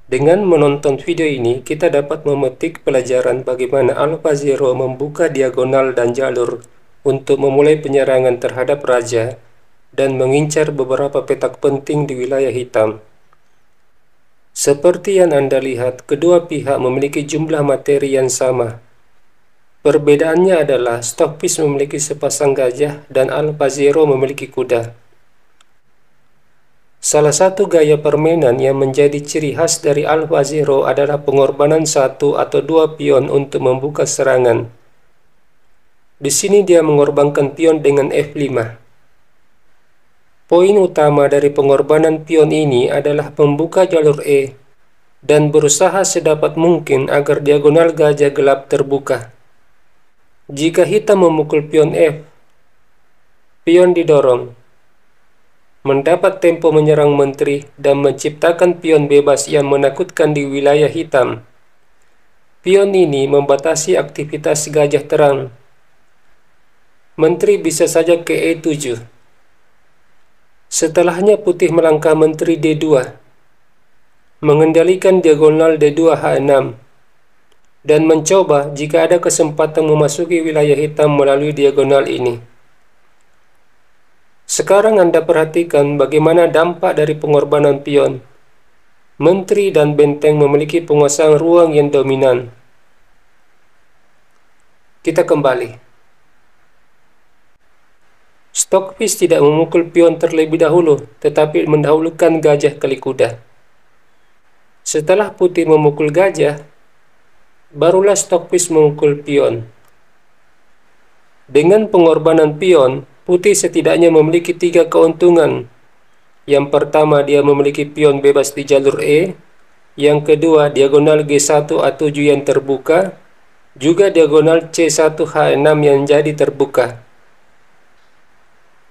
Dengan menonton video ini, kita dapat memetik pelajaran bagaimana AlphaZero membuka diagonal dan jalur untuk memulai penyerangan terhadap raja dan mengincar beberapa petak penting di wilayah hitam. Seperti yang Anda lihat, kedua pihak memiliki jumlah materi yang sama. Perbedaannya adalah Stockfish memiliki sepasang gajah dan AlphaZero memiliki kuda. Salah satu gaya permainan yang menjadi ciri khas dari AlphaZero adalah pengorbanan satu atau dua pion untuk membuka serangan. Di sini dia mengorbankan pion dengan F5. Poin utama dari pengorbanan pion ini adalah membuka jalur E dan berusaha sedapat mungkin agar diagonal gajah gelap terbuka. Jika hitam memukul pion F, pion didorong, mendapat tempo menyerang menteri dan menciptakan pion bebas yang menakutkan di wilayah hitam. Pion ini membatasi aktivitas gajah terang. Menteri bisa saja ke E7. Setelahnya putih melangkah menteri D2, mengendalikan diagonal D2 H6, dan mencoba jika ada kesempatan memasuki wilayah hitam melalui diagonal ini. Sekarang Anda perhatikan bagaimana dampak dari pengorbanan pion. Menteri dan benteng memiliki penguasaan ruang yang dominan. Kita kembali. Stockfish tidak memukul pion terlebih dahulu, tetapi mendahulukan gajah kali kuda. Setelah putih memukul gajah, barulah Stockfish memukul pion. Dengan pengorbanan pion, putih setidaknya memiliki 3 keuntungan. Yang pertama, dia memiliki pion bebas di jalur E. Yang kedua, diagonal G1 A7 yang terbuka, juga diagonal C1 H6 yang jadi terbuka.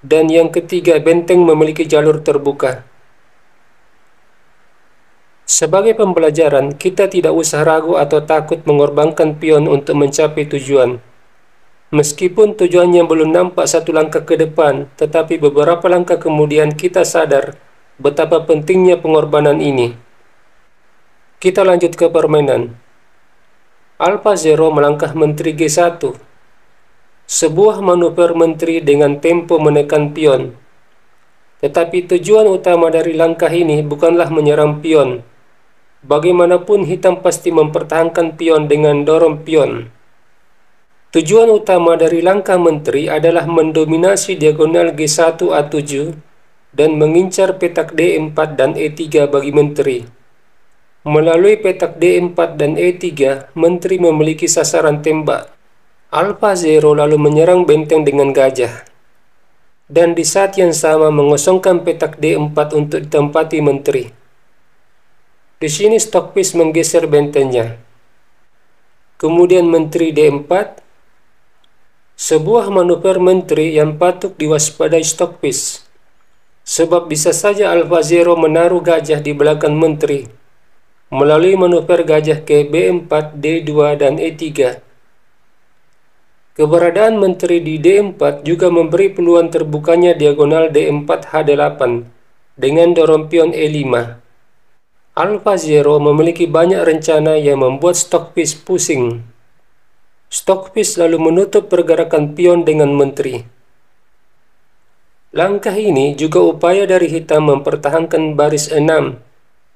Dan yang ketiga, benteng memiliki jalur terbuka. Sebagai pembelajaran, kita tidak usah ragu atau takut mengorbankan pion untuk mencapai tujuan. Meskipun tujuannya belum nampak satu langkah ke depan, tetapi beberapa langkah kemudian kita sadar betapa pentingnya pengorbanan ini. Kita lanjut ke permainan. AlphaZero melangkah menteri G1. Sebuah manuver menteri dengan tempo menekan pion. Tetapi tujuan utama dari langkah ini bukanlah menyerang pion. Bagaimanapun hitam pasti mempertahankan pion dengan dorong pion. Tujuan utama dari langkah menteri adalah mendominasi diagonal G1 A7 dan mengincar petak D4 dan E3 bagi menteri. Melalui petak D4 dan E3, menteri memiliki sasaran tembak. AlphaZero lalu menyerang benteng dengan gajah. Dan di saat yang sama mengosongkan petak D4 untuk ditempati menteri. Di sini Stockfish menggeser bentengnya. Kemudian menteri D4. Sebuah manuver menteri yang patut diwaspadai Stockfish. Sebab bisa saja AlphaZero menaruh gajah di belakang menteri. Melalui manuver gajah ke B4, D2, dan E3. Keberadaan menteri di D4 juga memberi peluang terbukanya diagonal D4 H8 dengan dorong pion E5. AlphaZero memiliki banyak rencana yang membuat Stockfish pusing. Stockfish lalu menutup pergerakan pion dengan menteri. Langkah ini juga upaya dari hitam mempertahankan baris 6,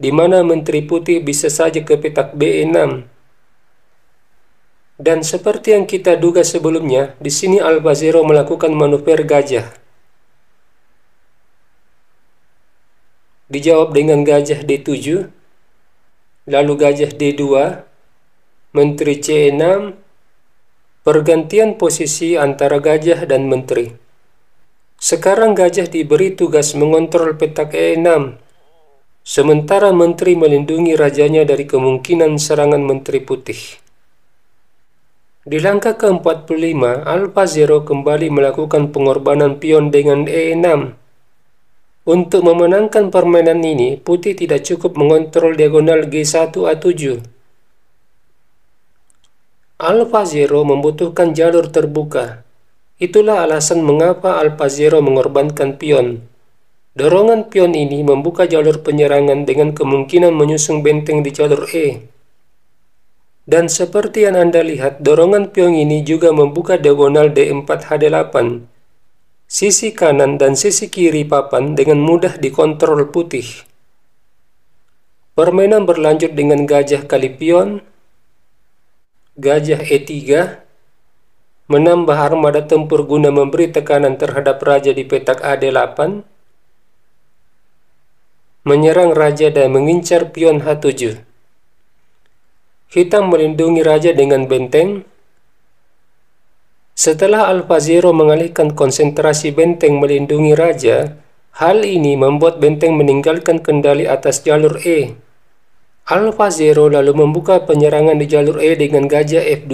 di mana menteri putih bisa saja ke petak B6. Dan seperti yang kita duga sebelumnya, di sini AlphaZero melakukan manuver gajah. Dijawab dengan gajah D7, lalu gajah D2, menteri C6, pergantian posisi antara gajah dan menteri. Sekarang gajah diberi tugas mengontrol petak E6, sementara menteri melindungi rajanya dari kemungkinan serangan menteri putih. Di langkah ke-45, AlphaZero kembali melakukan pengorbanan pion dengan E6. Untuk memenangkan permainan ini, putih tidak cukup mengontrol diagonal G1 A7. AlphaZero membutuhkan jalur terbuka. Itulah alasan mengapa AlphaZero mengorbankan pion. Dorongan pion ini membuka jalur penyerangan dengan kemungkinan menyusung benteng di jalur E. Dan seperti yang Anda lihat, dorongan pion ini juga membuka diagonal D4H8, sisi kanan dan sisi kiri papan dengan mudah dikontrol putih. Permainan berlanjut dengan gajah kali pion, gajah E3, menambah armada tempur guna memberi tekanan terhadap raja di petak AD8, menyerang raja dan mengincar pion H7. Hitam melindungi raja dengan benteng. Setelah Alfa Zero mengalihkan konsentrasi benteng melindungi raja, hal ini membuat benteng meninggalkan kendali atas jalur E. Alfa Zero lalu membuka penyerangan di jalur E dengan gajah F2,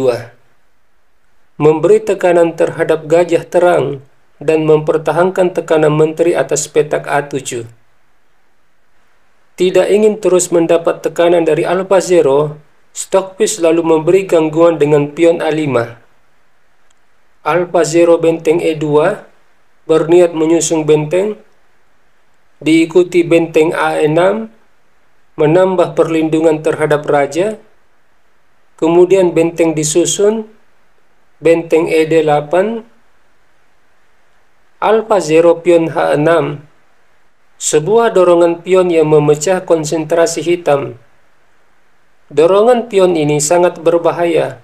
memberi tekanan terhadap gajah terang dan mempertahankan tekanan menteri atas petak A7. Tidak ingin terus mendapat tekanan dari Alfa Zero, Stockfish lalu memberi gangguan dengan pion A5. Alfa Zero benteng E2 berniat menyusung benteng, diikuti benteng A6, menambah perlindungan terhadap raja, kemudian benteng disusun, benteng ED8, Alfa Zero pion H6, sebuah dorongan pion yang memecah konsentrasi hitam. Dorongan pion ini sangat berbahaya,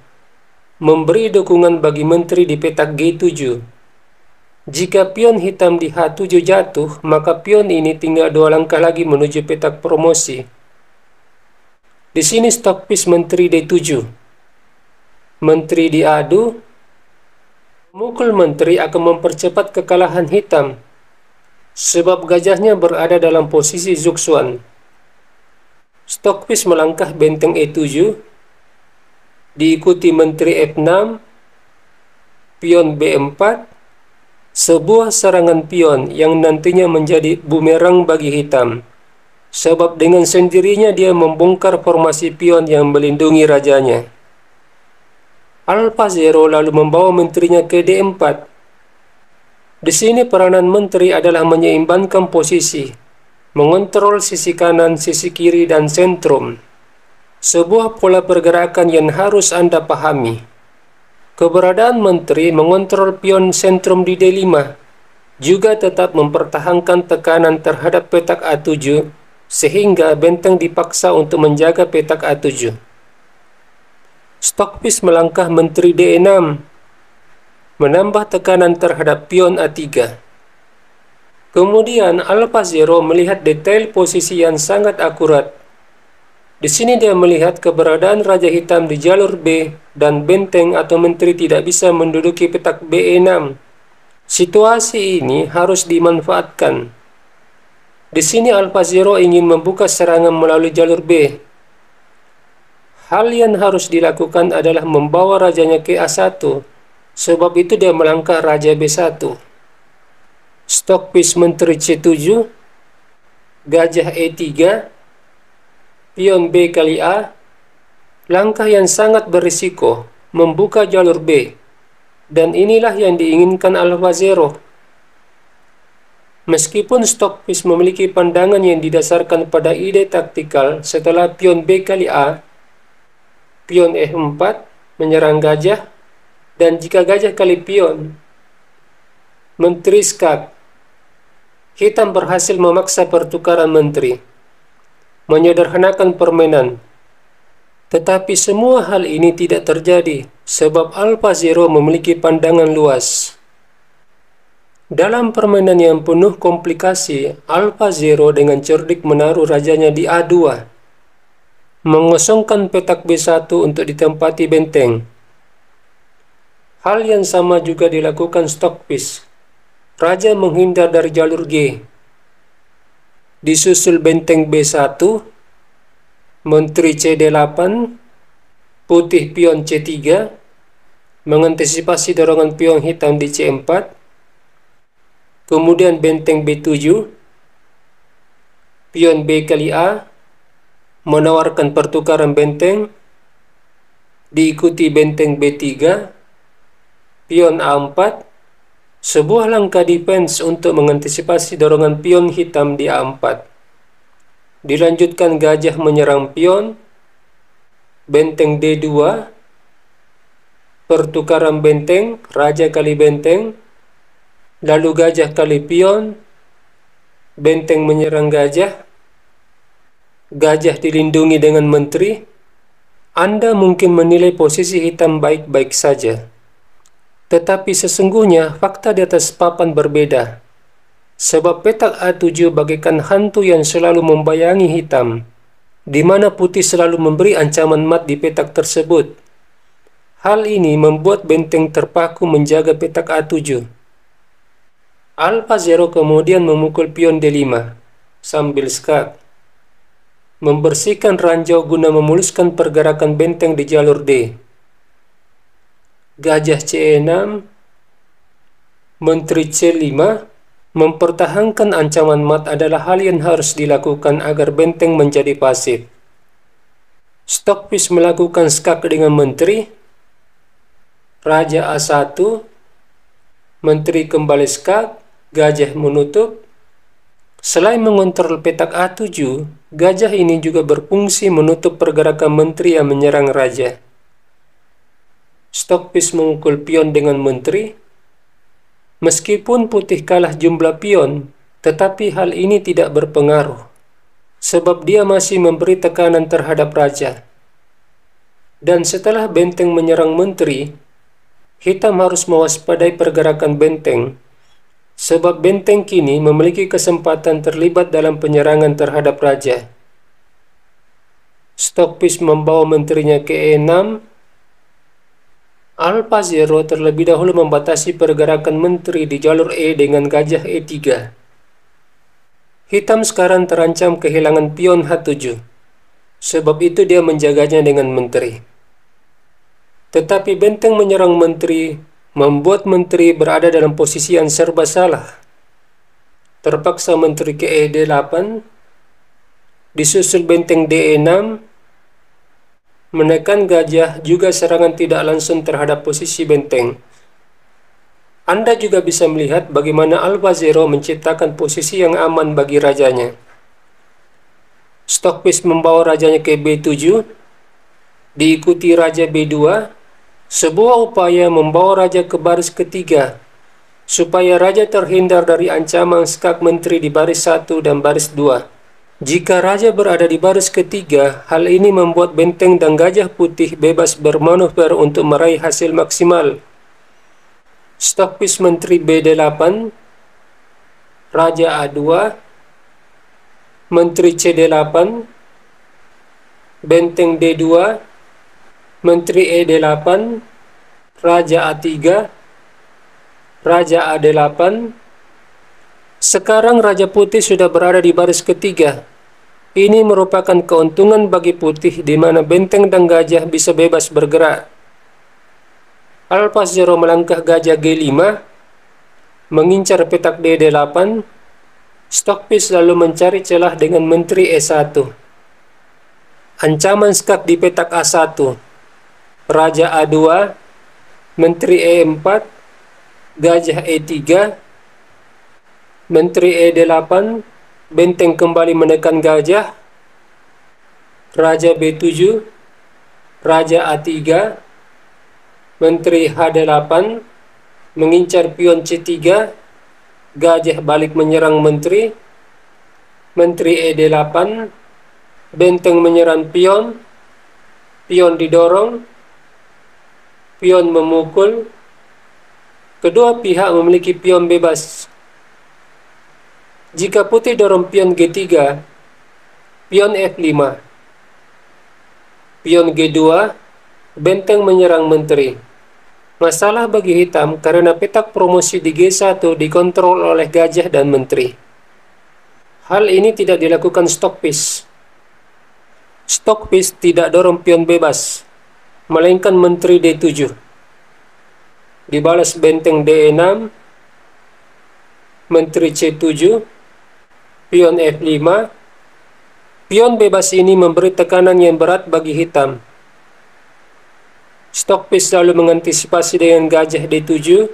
memberi dukungan bagi menteri di petak G7. Jika pion hitam di H7 jatuh, maka pion ini tinggal 2 langkah lagi menuju petak promosi. Di sini Stockfish menteri D7. Menteri diadu, memukul menteri akan mempercepat kekalahan hitam, sebab gajahnya berada dalam posisi zugzwang. Stockfish melangkah benteng E7, diikuti menteri F6, pion B4, sebuah serangan pion yang nantinya menjadi bumerang bagi hitam, sebab dengan sendirinya dia membongkar formasi pion yang melindungi rajanya. Alfa Zero lalu membawa menterinya ke D4. Di sini peranan menteri adalah menyeimbangkan posisi, mengontrol sisi kanan, sisi kiri, dan sentrum. Sebuah pola pergerakan yang harus Anda pahami. Keberadaan menteri mengontrol pion sentrum di D5, juga tetap mempertahankan tekanan terhadap petak A7, sehingga benteng dipaksa untuk menjaga petak A7. Stockfish melangkah menteri D6, menambah tekanan terhadap pion A3. Kemudian Alfa Zero melihat detail posisi yang sangat akurat. Di sini dia melihat keberadaan raja hitam di jalur B dan benteng atau menteri tidak bisa menduduki petak B6. Situasi ini harus dimanfaatkan. Di sini Alfa Zero ingin membuka serangan melalui jalur B. Hal yang harus dilakukan adalah membawa rajanya ke A1. Sebab itu dia melangkah raja B1. Stockfish menteri C7, gajah E3, pion B kali A. Langkah yang sangat berisiko, membuka jalur B. Dan inilah yang diinginkan Alfa Zero. Meskipun Stockfish memiliki pandangan yang didasarkan pada ide taktikal, setelah pion B kali A, pion F4 menyerang gajah. Dan jika gajah kali pion, menteri skak, hitam berhasil memaksa pertukaran menteri, menyederhanakan permainan. Tetapi semua hal ini tidak terjadi, sebab Alfa Zero memiliki pandangan luas. Dalam permainan yang penuh komplikasi, Alfa Zero dengan cerdik menaruh rajanya di A2, mengosongkan petak B1 untuk ditempati benteng. Hal yang sama juga dilakukan Stockfish. Raja menghindar dari jalur G. Disusul benteng B1, menteri CD8, putih pion C3, mengantisipasi dorongan pion hitam di C4, kemudian benteng B7, pion B kali A, menawarkan pertukaran benteng, diikuti benteng B3, pion A4, Sebuah langkah defense untuk mengantisipasi dorongan pion hitam di A4. Dilanjutkan gajah menyerang pion, benteng D2, pertukaran benteng, raja kali benteng, lalu gajah kali pion, benteng menyerang gajah, gajah dilindungi dengan menteri. Anda mungkin menilai posisi hitam baik-baik saja, tetapi sesungguhnya fakta di atas papan berbeda. Sebab petak A7 bagaikan hantu yang selalu membayangi hitam, di mana putih selalu memberi ancaman mat di petak tersebut. Hal ini membuat benteng terpaku menjaga petak A7. Alfa Zero kemudian memukul pion D5 sambil skak, membersihkan ranjau guna memuluskan pergerakan benteng di jalur D. Gajah C6, menteri C5, mempertahankan ancaman mat adalah hal yang harus dilakukan agar benteng menjadi pasif. Stockfish melakukan skak dengan menteri, raja A1, menteri kembali skak, gajah menutup. Selain mengontrol petak A7, gajah ini juga berfungsi menutup pergerakan menteri yang menyerang raja. Stockfish memukul pion dengan menteri. Meskipun putih kalah jumlah pion, tetapi hal ini tidak berpengaruh, sebab dia masih memberi tekanan terhadap raja. Dan setelah benteng menyerang menteri, hitam harus mewaspadai pergerakan benteng, sebab benteng kini memiliki kesempatan terlibat dalam penyerangan terhadap raja. Stockfish membawa menterinya ke E6. Alfa Zero terlebih dahulu membatasi pergerakan menteri di jalur E dengan gajah E3. Hitam sekarang terancam kehilangan pion H7, sebab itu dia menjaganya dengan menteri. Tetapi benteng menyerang menteri membuat menteri berada dalam posisi yang serba salah. Terpaksa menteri ke E8, disusul benteng D6, menekan gajah juga serangan tidak langsung terhadap posisi benteng. Anda juga bisa melihat bagaimana Alfa Zero menciptakan posisi yang aman bagi rajanya. Stockfish membawa rajanya ke B7, diikuti raja B2, sebuah upaya membawa raja ke baris ketiga, supaya raja terhindar dari ancaman skak menteri di baris 1 dan baris 2. Jika raja berada di baris ketiga, hal ini membuat benteng dan gajah putih bebas bermanuver untuk meraih hasil maksimal. Stockfish menteri BD8, raja A2, menteri CD8, benteng D2, menteri ED8, raja A3, raja AD8. Sekarang raja putih sudah berada di baris ketiga. Ini merupakan keuntungan bagi putih di mana benteng dan gajah bisa bebas bergerak. Alfa Zero melangkah gajah G5, mengincar petak DD8. Stockfish lalu mencari celah dengan menteri E1. Ancaman skak di petak A1, raja A2, menteri E4, gajah E3, menteri ED8, benteng kembali menekan gajah, raja B7, raja A3, menteri HD8, mengincar pion C3, gajah balik menyerang menteri, menteri ED8, benteng menyerang pion, pion didorong, pion memukul. Kedua pihak memiliki pion bebas. Jika putih dorong pion G3, pion F5, pion G2, benteng menyerang menteri. Masalah bagi hitam karena petak promosi di G1 dikontrol oleh gajah dan menteri. Hal ini tidak dilakukan Stockfish. Stockfish tidak dorong pion bebas, melainkan menteri D7. Dibalas benteng D6, menteri C7, pion F5. Pion bebas ini memberi tekanan yang berat bagi hitam. Stockfish selalu mengantisipasi dengan gajah D7,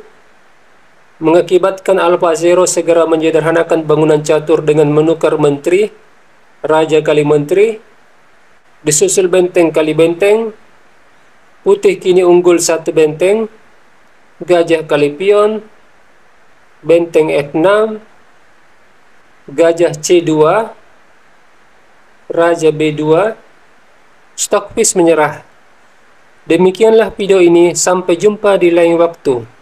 mengakibatkan Alpha Zero segera menyederhanakan bangunan catur dengan menukar menteri, raja kali menteri, disusul benteng kali benteng, putih kini unggul satu benteng, gajah kali pion, benteng F6, gajah C2, raja B2, Stockfish menyerah. Demikianlah video ini, sampai jumpa di lain waktu.